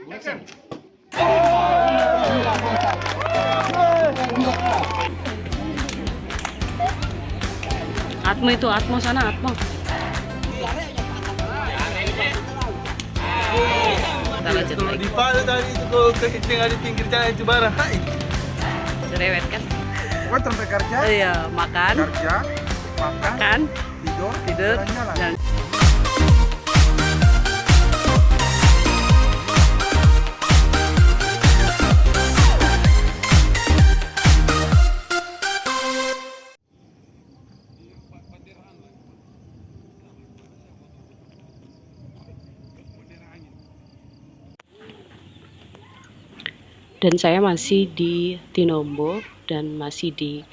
Atmo itu, Atmo sana, Atmo. Kita lanjut Kalau lagi. di Palu tadi itu kalau tinggal di pinggir jalan itu barang. Hai. Cerewet kan? Pokoknya sampai kerja, Iya, makan, makan, tidur, tidur, dan jalan. Dan saya masih di Tinombo dan masih di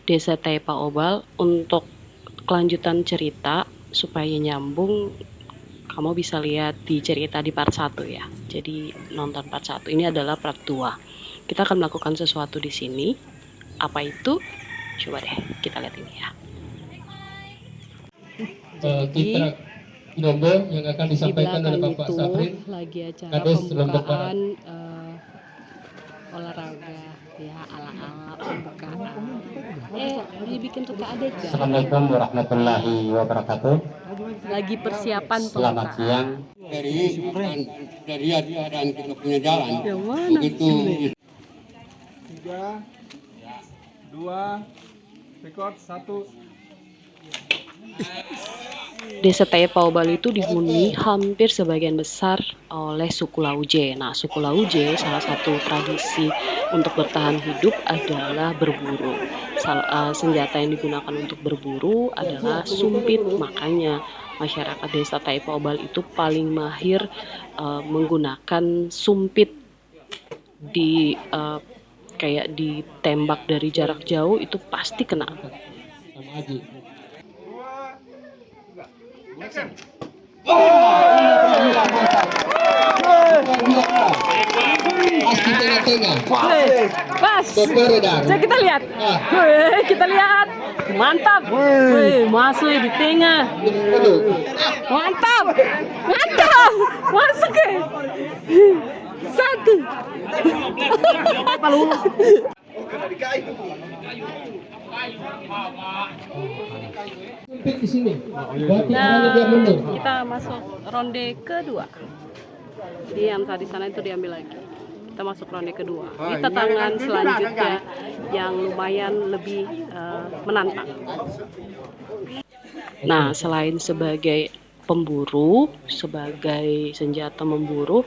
Desa Taipa Obal. Untuk kelanjutan cerita supaya nyambung, kamu bisa lihat di cerita di part 1 ya. Jadi nonton part 1. Ini adalah part 2. Kita akan melakukan sesuatu di sini. Apa itu? Coba deh kita lihat ini ya. Kita Tinombo yang akan Di disampaikan oleh belakang Bapak itu Saprin lagi acara Kades Lombok pembukaan olahraga ya, ala-ala pembukaan. Dibikin tukar adegan. Assalamualaikum warahmatullahi wabarakatuh. Lagi persiapan Selamat pembukaan. siang. Dari keadaan kita punya jalan. Yang mana? Begitu 3, 2, record 1. Desa Taipa Obal itu dihuni hampir sebagian besar oleh suku Lauje. Nah, suku Lauje salah satu tradisi untuk bertahan hidup adalah berburu. Senjata yang digunakan untuk berburu adalah sumpit. Makanya masyarakat Desa Taipa Obal itu paling mahir menggunakan sumpit. Kayak ditembak dari jarak jauh itu pasti kena. sama Aji. Pasti tengah-tengah. Pas. Beredar. Coba kita lihat. Wih, kita lihat. Mantap. Wih, masuk di tengah. Mantap. Mantap. Masuk ke. Satu. Sumpit di sini. Berarti Nah, dia mundur. kita masuk ronde kedua. Di yang tadi sana itu diambil lagi. Kita masuk ronde kedua. Ini tantangan selanjutnya yang lumayan lebih menantang. Nah, selain sebagai pemburu, sebagai senjata memburu,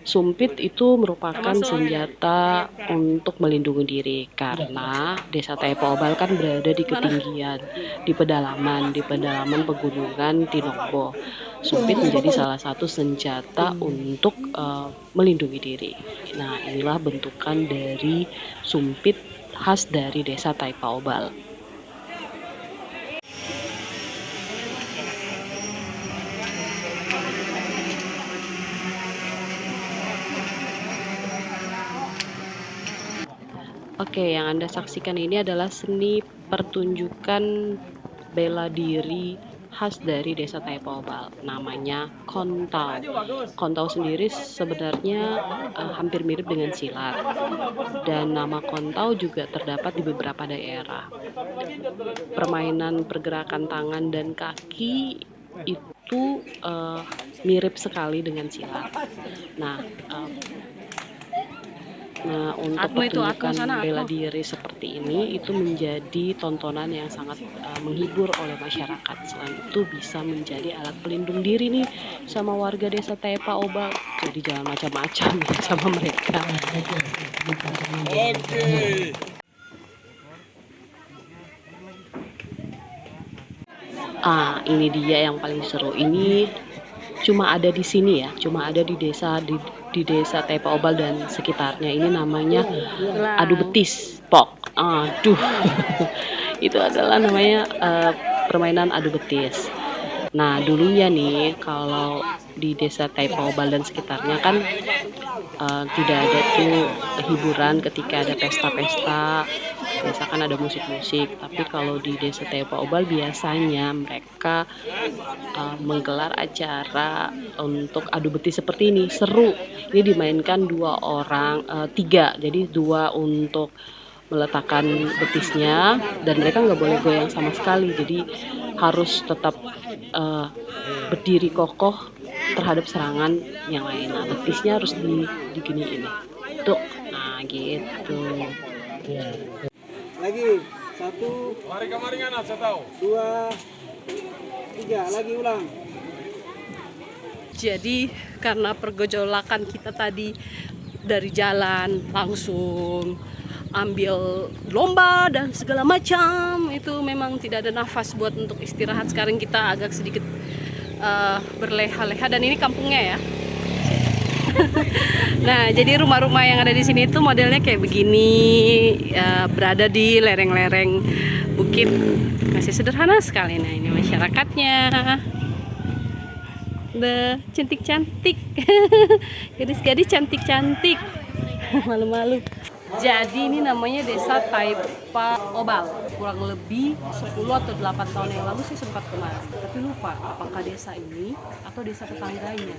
sumpit itu merupakan senjata untuk melindungi diri karena Desa Taipa Obal kan berada di ketinggian, di pedalaman pegunungan Tinombo. Sumpit menjadi salah satu senjata untuk melindungi diri. Nah, inilah bentukan dari sumpit khas dari Desa Taipa Obal. Oke, yang Anda saksikan ini adalah seni pertunjukan bela diri khas dari Desa Taipa Obal. Namanya kontau. Kontau sendiri sebenarnya hampir mirip dengan silat. Dan nama kontau juga terdapat di beberapa daerah. Permainan pergerakan tangan dan kaki itu mirip sekali dengan silat. Nah, untuk pertunjukan bela diri seperti ini itu menjadi tontonan yang sangat menghibur oleh masyarakat. Selain itu bisa menjadi alat pelindung diri nih sama warga Desa Taipa Obal. Jadi jangan macam-macam ya sama mereka. Ini dia yang paling seru. Ini cuma ada di sini ya, cuma ada di desa Taipa Obal dan sekitarnya. Ini namanya adu betis, pok. Aduh, itu adalah namanya permainan adu betis. Nah, dulunya nih kalau di Desa Taipa Obal dan sekitarnya kan tidak ada tuh hiburan ketika ada pesta-pesta, misalkan ada musik-musik. Tapi kalau di Desa Tepa Obal biasanya mereka menggelar acara untuk adu betis seperti ini, seru. Ini dimainkan tiga, jadi dua untuk meletakkan betisnya, dan mereka nggak boleh goyang sama sekali, jadi harus tetap berdiri kokoh terhadap serangan yang lain. Nah, betisnya harus diginiin tuh, nah gitu. Lagi 1, Mari kamaringan saya tahu. 2, 3, lagi ulang. Jadi karena pergejolakan kita tadi dari jalan langsung ambil lomba dan segala macam, itu memang tidak ada nafas buat untuk istirahat. Sekarang kita agak sedikit berleha-leha, dan ini kampungnya ya. Nah, jadi rumah-rumah yang ada di sini itu modelnya kayak begini, berada di lereng-lereng bukit, masih sederhana sekali. Nah, ini masyarakatnya. Cantik-cantik. Gadis-gadis cantik-cantik. Malu-malu. Jadi ini namanya Desa Tepa Obal. Kurang lebih 10 atau 8 tahun yang lalu saya sempat kemari, tapi lupa apakah desa ini atau desa tetangganya.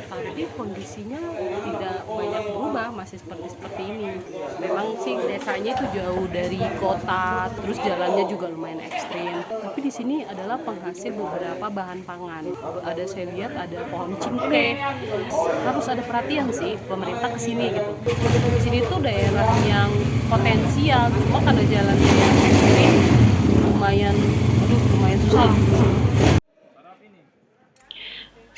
Tapi kondisinya tidak banyak berubah, masih seperti ini. Memang sih desanya itu jauh dari kota, terus jalannya juga lumayan ekstrim. Tapi di sini adalah penghasil beberapa bahan pangan. Saya lihat ada pohon cingkeh. Harus ada perhatian sih pemerintah kesini gitu. Di sini tuh daerah yang potensial, cuma karena jalannya yang ekstrim lumayan susah.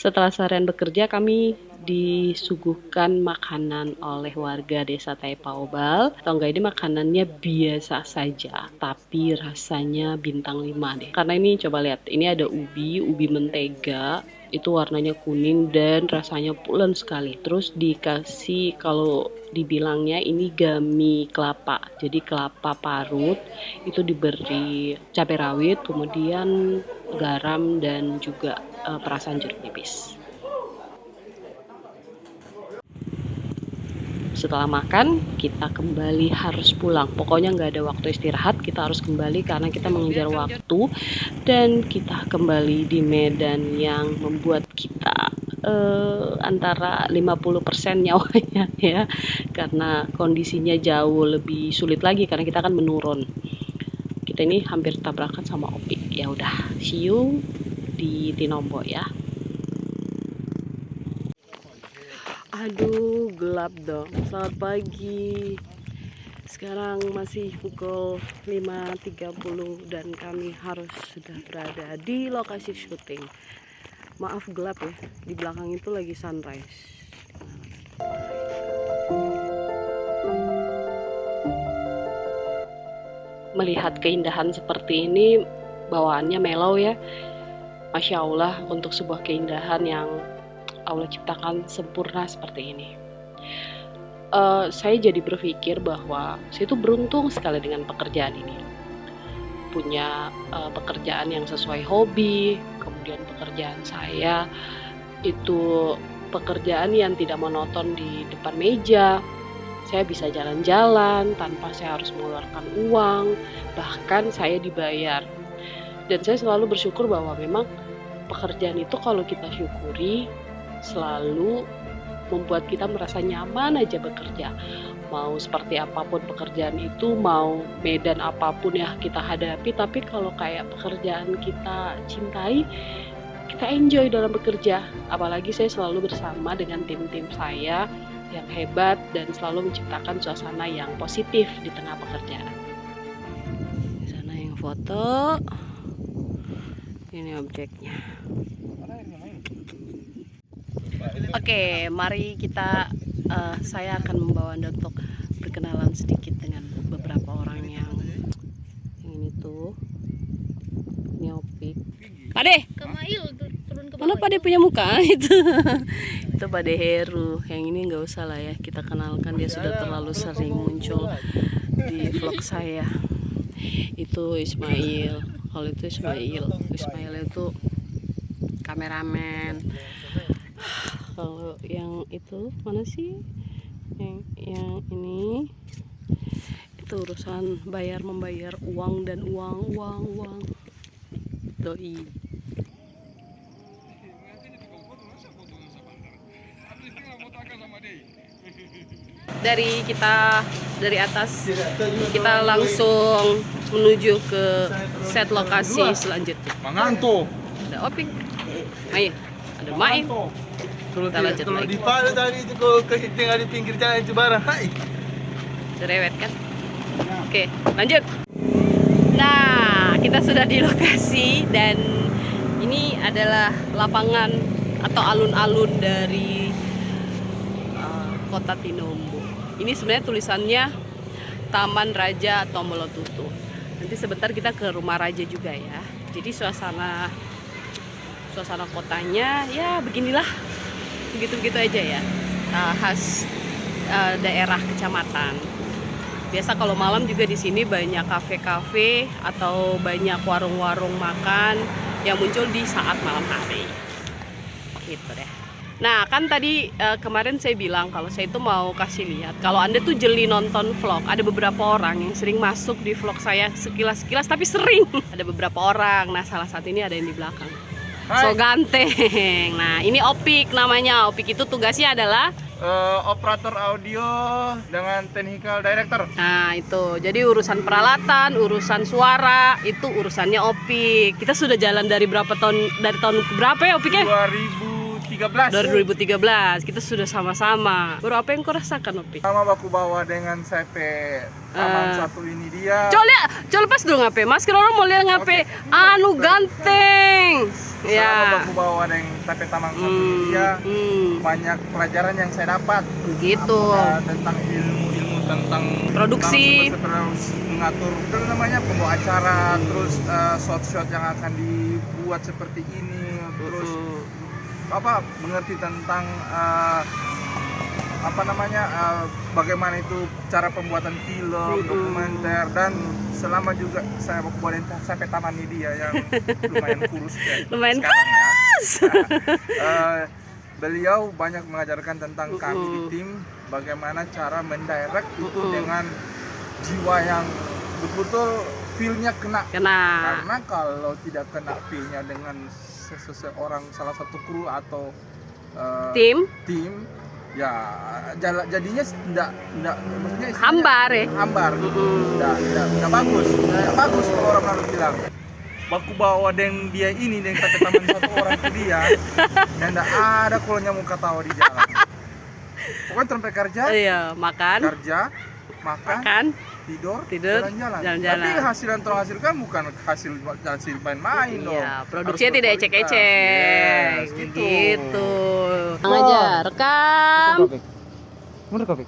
Setelah seharian bekerja, kami disuguhkan makanan oleh warga Desa Tepa Obal. Atau enggak, ini makanannya biasa saja, tapi rasanya bintang 5 deh. Karena ini coba lihat, ini ada ubi mentega, itu warnanya kuning dan rasanya pulen sekali. Terus dikasih, kalau dibilangnya ini gami kelapa, jadi kelapa parut, itu diberi cabai rawit, kemudian garam dan juga perasan jeruk nipis. Setelah makan, kita kembali harus pulang. Pokoknya nggak ada waktu istirahat, kita harus kembali karena kita mengejar waktu. Dan kita kembali di medan yang membuat kita antara 50% nyawanya ya. Karena kondisinya jauh lebih sulit lagi karena kita akan menurun. Kita ini hampir tabrakan sama Opik. Ya udah, see you di Tinombo ya. Aduh, gelap dong. Selamat pagi. Sekarang masih pukul 5.30 dan kami harus sudah berada di lokasi syuting. Maaf gelap ya, di belakang itu lagi sunrise. Melihat keindahan seperti ini, bawaannya mellow ya. Masya Allah, untuk sebuah keindahan yang Allah ciptakan sempurna seperti ini. Saya jadi berpikir bahwa saya itu beruntung sekali dengan pekerjaan ini. Punya pekerjaan yang sesuai hobi, kemudian pekerjaan saya itu pekerjaan yang tidak monoton di depan meja. Saya bisa jalan-jalan tanpa saya harus mengeluarkan uang, bahkan saya dibayar. Dan saya selalu bersyukur bahwa memang pekerjaan itu kalau kita syukuri, selalu membuat kita merasa nyaman aja bekerja. Mau seperti apapun pekerjaan itu, mau medan apapun ya kita hadapi, tapi kalau kayak pekerjaan kita cintai, kita enjoy dalam bekerja. Apalagi saya selalu bersama dengan tim-tim saya yang hebat dan selalu menciptakan suasana yang positif di tengah pekerjaan. Di sana yang foto, ini objeknya. Oke, mari kita, saya akan membawa Anda untuk berkenalan sedikit dengan beberapa orang yang ini tuh. Ini Opik. Pade, mana Pade punya muka itu? Itu Pade Heru. Yang ini nggak usah lah ya, kita kenalkan, dia sudah terlalu sering muncul di vlog saya. Itu Ismail. Kalau itu Ismail itu kameramen. Kalau yang itu mana sih? Yang ini itu urusan bayar membayar uang dan uang. Doi. Dari atas kita langsung menuju ke set lokasi selanjutnya. Manganto. Ada Opik, Ayo, ada Main. Kita lanjut Kalau lagi. di Palu tadi itu kalau kehitung di pinggir jalan itu barang. Hai. Cerewet kan? Oke, lanjut. Nah, kita sudah di lokasi dan ini adalah lapangan atau alun-alun dari Kota Tinombo. Ini sebenarnya tulisannya Taman Raja Tombolotutu. Nanti sebentar kita ke rumah raja juga ya. Jadi suasana kotanya ya beginilah, begitu aja ya. Khas daerah kecamatan. Biasa kalau malam juga di sini banyak kafe-kafe atau banyak warung-warung makan yang muncul di saat malam hari. Gitu deh. Nah, kan tadi kemarin saya bilang kalau saya itu mau kasih lihat kalau Anda tuh jeli nonton vlog. Ada beberapa orang yang sering masuk di vlog saya sekilas-sekilas tapi sering. Ada beberapa orang. Nah, salah satu ini ada yang di belakang. Hai. So ganteng. Nah, ini Opik namanya. Opik itu tugasnya adalah Operator audio dengan technical director. nah itu. Jadi urusan peralatan, urusan suara itu urusannya Opik. Kita sudah jalan dari tahun berapa ya Opik ya? 2013. Dari 2013 kita sudah sama-sama. Baru apa yang kau rasakan Opik? Sama baku bawa dengan CP Taman satu ini dia. Coba lepas dulu ngape. Masker orang mau lihat ngape. Anu ganteng. Selama Ya. baku bawa dengan CP Taman satu ini dia banyak pelajaran yang saya dapat. Begitu. Tentang ilmu tentang Produksi. mengatur namanya pembawa acara, terus shot yang akan dibuat seperti ini, terus mengerti tentang bagaimana itu cara pembuatan film, dokumenter, dan selama juga saya buat sampai taman ini dia yang lumayan kurus ya. Lumayan sekarang ya. Beliau banyak mengajarkan tentang kami di tim bagaimana cara mendirect itu dengan jiwa yang betul-betul feel-nya kena. Karena kalau tidak kena feel-nya dengan seseorang, salah satu kru atau Tim ya jadinya enggak maksudnya hambar ya. hambar gitu. Enggak bagus kalau orang harus bilang baku bawa dengan dia ini dengan kata teman satu orang ke dia dan enggak ada kalau nyamuk ketawa di jalan. Pokoknya sampai kerja, Iya, makan, tidur, jalan-jalan. Tapi hasil yang terhasilkan bukan hasil main-main dong. Iya, produksinya tidak ecek-ecek. Yes, gitu. Langsung aja, rekam. Mundur kopi.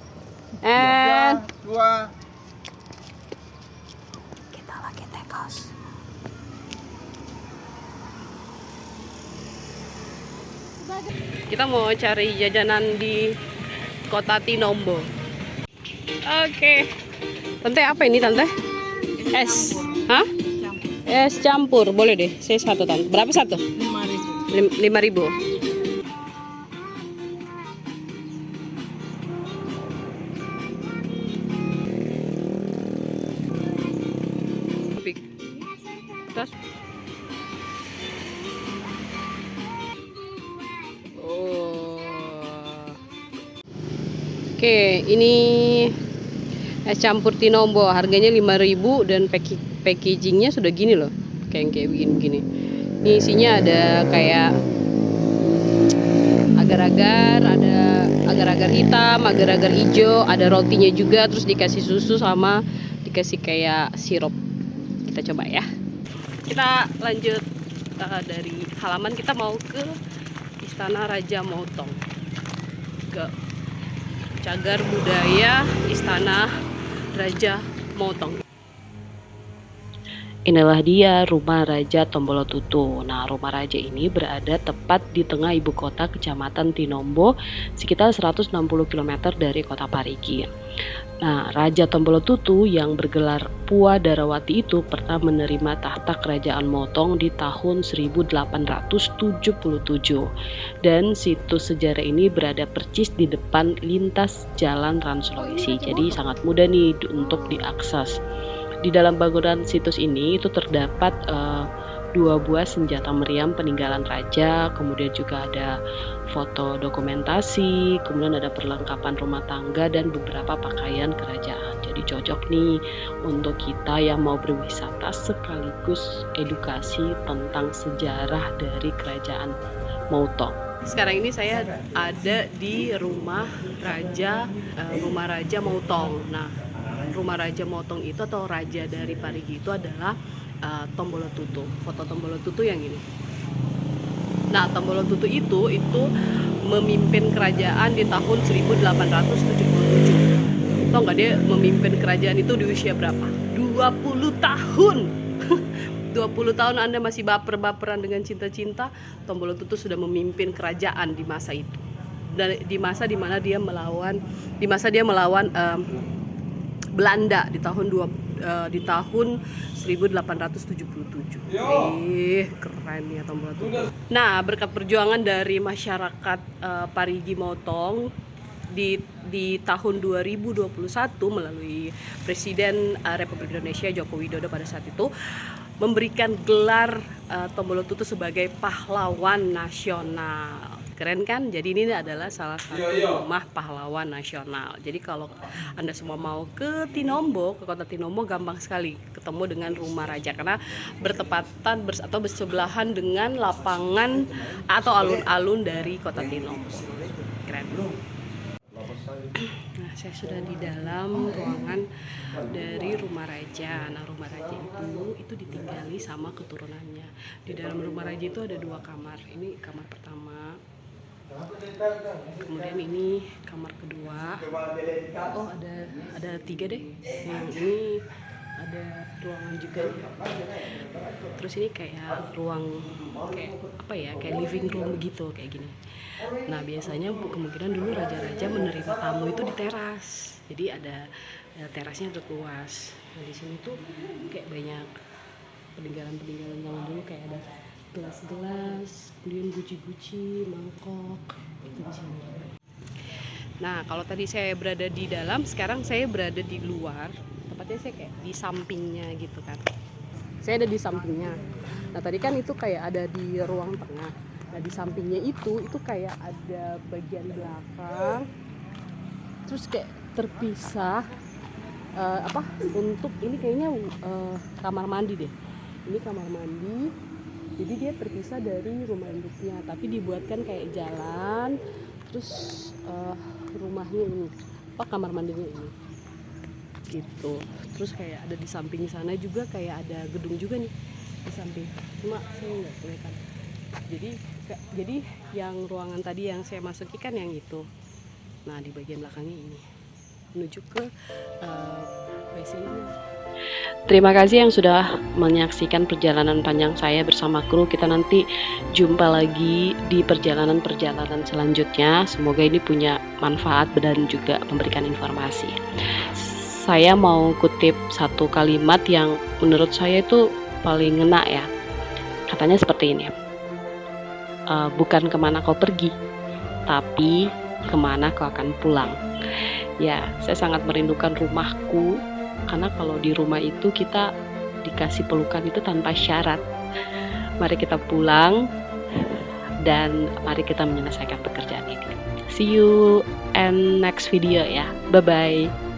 And 2. kita lagi tekos. Kita mau cari jajanan di Kota Tinombo. Oke. Tante apa ini tante? Es. Hah? Es campur. Boleh deh. Saya satu tante. Berapa satu? 5.000. 5.000. Tas. Oke, ini es campur Tinombo, harganya 5.000 dan packagingnya sudah gini loh, kayak begini-begini. Ini isinya ada kayak agar-agar, ada agar-agar hitam, agar-agar hijau, ada rotinya juga, terus dikasih susu sama dikasih kayak sirup. Kita coba ya. Kita lanjut dari halaman, kita mau ke Istana Raja Motong, ke Cagar Budaya Istana Raja Motong. Inilah dia rumah Raja Tombolotutu. Nah, rumah raja ini berada tepat di tengah ibu kota Kecamatan Tinombo, sekitar 160 km dari kota Parigi. Nah, Raja Tombolotutu yang bergelar Pua Darawati itu pernah menerima tahta kerajaan Motong di tahun 1877. Dan situs sejarah ini berada persis di depan lintas jalan Trans Sulawesi. Jadi sangat mudah nih untuk diakses. Di dalam bangunan situs ini itu terdapat 2 buah senjata meriam peninggalan raja, kemudian juga ada foto dokumentasi, kemudian ada perlengkapan rumah tangga dan beberapa pakaian kerajaan. Jadi cocok nih untuk kita yang mau berwisata sekaligus edukasi tentang sejarah dari kerajaan Motong. Sekarang ini saya ada di rumah Raja Motong. Nah, rumah Raja Motong itu atau raja dari Parigi itu adalah Tombolotutu. Foto Tombolotutu yang ini. Nah, Tombolotutu itu memimpin kerajaan di tahun 1877. Tahu nggak dia memimpin kerajaan itu di usia berapa? 20 tahun. 20 tahun Anda masih baper-baperan dengan cinta-cinta, Tombolotutu sudah memimpin kerajaan di masa itu. Dan di masa dimana dia melawan Belanda di tahun 1877. Keren ya Tombolotutu. Nah, berkat perjuangan dari masyarakat Parigi Motong di tahun 2021 melalui Presiden Republik Indonesia Joko Widodo pada saat itu memberikan gelar Tombolotutu sebagai pahlawan nasional. Keren kan? Jadi ini adalah salah satu rumah pahlawan nasional. Jadi kalau Anda semua mau ke Tinombo, ke kota Tinombo, gampang sekali ketemu dengan rumah raja karena bertepatan atau bersebelahan dengan lapangan atau alun-alun dari kota Tinombo. Keren. Nah, saya sudah di dalam ruangan dari rumah raja. Nah, rumah raja itu ditinggali sama keturunannya. Di dalam rumah raja itu ada 2 kamar. Ini kamar pertama. Kemudian ini kamar kedua. Oh, ada 3 deh. Yang ini ada ruangan juga. Terus ini kayak ruang kayak living room begitu, kayak gini. Nah, biasanya kemungkinan dulu raja-raja menerima tamu itu di teras. Jadi ada terasnya untuk luas. Nah, di sini tuh kayak banyak peninggalan-peninggalan zaman dulu, kayak ada gelas-gelas, kemudian guci-guci, mangkok itu di sini. Nah, kalau tadi saya berada di dalam, sekarang saya berada di luar. Tepatnya saya kayak di sampingnya gitu kan. Saya ada di sampingnya. Nah, tadi kan itu kayak ada di ruang tengah. Nah, di sampingnya itu kayak ada bagian belakang. Terus kayak terpisah untuk ini kayaknya kamar mandi deh. Ini kamar mandi. Jadi dia terpisah dari rumah induknya, tapi dibuatkan kayak jalan. Terus rumahnya ini, kamar mandinya ini. Gitu. Terus kayak ada di samping sana juga kayak ada gedung juga nih di samping. Cuma saya nggak kelihatan. Jadi yang ruangan tadi yang saya masuki kan yang itu. Nah, di bagian belakangnya ini menuju ke WC ini. Terima kasih yang sudah menyaksikan perjalanan panjang saya bersama kru. Kita nanti jumpa lagi di perjalanan-perjalanan selanjutnya. Semoga ini punya manfaat dan juga memberikan informasi. Saya mau kutip satu kalimat yang menurut saya itu paling ngena ya. Katanya seperti ini. Bukan kemana kau pergi, tapi kemana kau akan pulang. Ya, saya sangat merindukan rumahku. Karena kalau di rumah itu kita dikasih pelukan itu tanpa syarat. Mari kita pulang dan mari kita menyelesaikan pekerjaan ini. See you and next video ya. Bye bye.